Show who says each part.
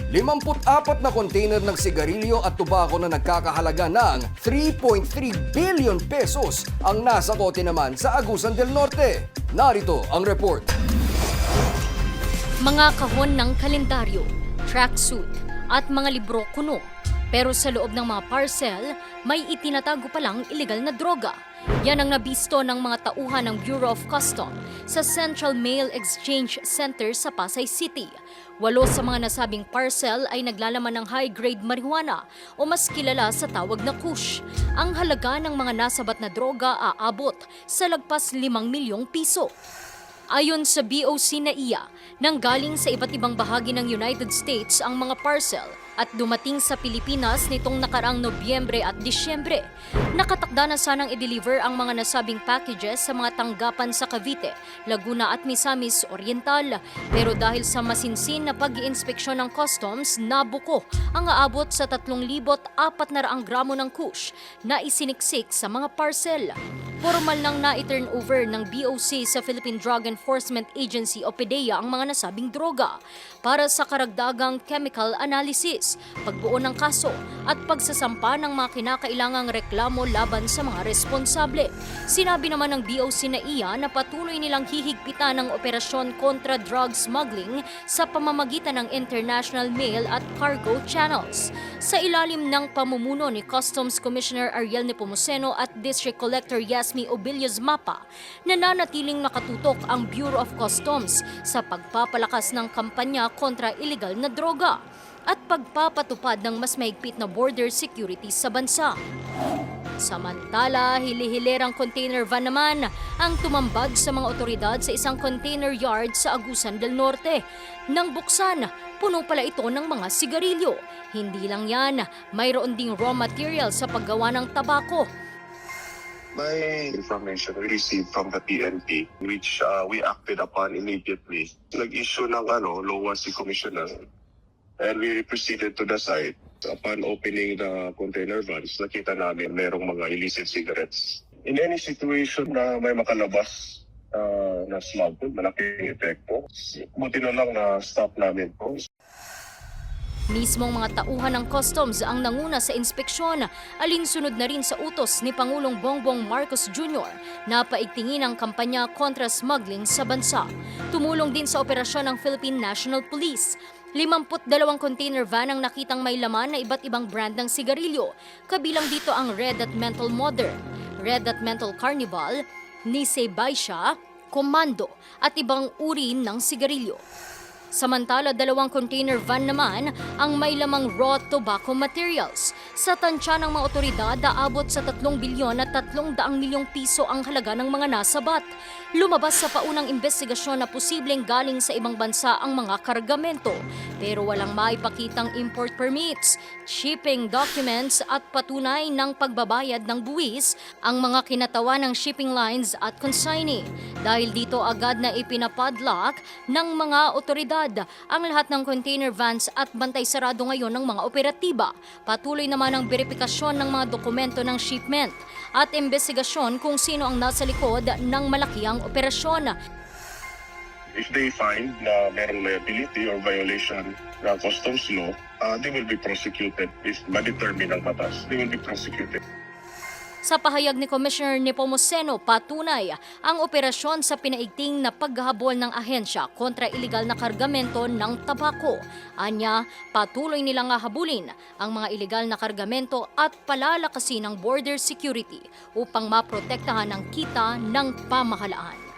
Speaker 1: 54 na container ng sigarilyo at tubako na nagkakahalaga ng 3.3 billion pesos ang nasa kote naman sa Agusan del Norte. Narito ang report.
Speaker 2: Mga kahon ng kalendaryo, tracksuit at mga libro kuno. Pero sa loob ng mga parcel, may itinatago palang illegal na droga. Yan ang nabisto ng mga tauhan ng Bureau of Customs sa Central Mail Exchange Center sa Pasay City. 8 sa mga nasabing parcel ay naglalaman ng high-grade marijuana o mas kilala sa tawag na kush. Ang halaga ng mga nasabat na droga aabot sa lagpas 5 milyong piso. Ayon sa BOC NAIA, nanggaling sa iba't ibang bahagi ng United States ang mga parcel at dumating sa Pilipinas nitong nakaraang Nobyembre at Disyembre. Nakatakda na sanang i-deliver ang mga nasabing packages sa mga tanggapan sa Cavite, Laguna at Misamis Oriental. Pero dahil sa masinsin na pag-iinspeksyon ng customs, nabuko ang aabot sa 3,400 gramo ng kush na isiniksik sa mga parcel. Formal nang na-turn over ng BOC sa Philippine Drug Enforcement Agency o PDEA ang mga nasabing droga para sa karagdagang chemical analysis, pagbuo ng kaso at pagsasampa ng mga kinakailangang reklamo laban sa mga responsable. Sinabi naman ng BOC NAIA na patuloy nilang hihigpitan ang operasyon kontra drug smuggling sa pamamagitan ng international mail at cargo channels. Sa ilalim ng pamumuno ni Customs Commissioner Ariel Nepomuceno at District Collector Yasmi Obillos Mapa, nananatiling nakatutok ang Bureau of Customs sa pagpapalakas ng kampanya kontra illegal na droga at pagpapatupad ng mas mahigpit na border security sa bansa. Samantala, hili-hilerang container van naman ang tumambad sa mga otoridad sa isang container yard sa Agusan del Norte. Nang buksan, puno pala ito ng mga sigarilyo. Hindi lang yan, mayroon ding raw material sa paggawa ng tabako.
Speaker 3: May information we received from the PNP which we acted upon immediately. Nag-issue ng LOA si Commissioner and we proceeded to the site. Upon opening the container vans, nakita namin merong mga illicit cigarettes. In any situation na may makalabas na smuggle, malaking epekto. Buti na lang na stop namin po.
Speaker 2: Mismong mga tauhan ng customs ang nanguna sa inspeksyon, alinsunod na rin sa utos ni Pangulong Bongbong Marcos Jr. na paigtingin ang kampanya kontra smuggling sa bansa. Tumulong din sa operasyon ng Philippine National Police. 52 container van ang nakitang may laman na iba't ibang brand ng sigarilyo. Kabilang dito ang Red at Menthol Modern, Red at Menthol Carnival, Nisei Baisha, Commando at ibang uri ng sigarilyo. Samantala, 2 container van naman ang may lamang raw tobacco materials. Sa tansya ng mga otoridad, aabot sa 3 bilyon at 300 milyong piso ang halaga ng mga nasabat. Lumabas sa paunang investigasyon na posibleng galing sa ibang bansa ang mga kargamento. Pero walang maipakitang import permits, shipping documents at patunay ng pagbabayad ng buwis ang mga kinatawa ng shipping lines at consignee. Dahil dito agad na ipinapadlock ng mga otoridad ang lahat ng container vans at bantay sarado ngayon ng mga operatiba. Patuloy naman ang verifikasyon ng mga dokumento ng shipment at investigasyon kung sino ang nasa likod ng malakiang operasyon.
Speaker 3: If they find na merong liability or violation ng customs law, they will be prosecuted. If ma-determine ang batas, they will be prosecuted.
Speaker 2: Sa pahayag ni Commissioner Nepomuceno, patunay ang operasyon sa pinaigting na paghahabol ng ahensya kontra iligal na kargamento ng tabako. Anya, patuloy nilang hahabulin ang mga iligal na kargamento at palalakasin ang border security upang maprotektahan ang kita ng pamahalaan.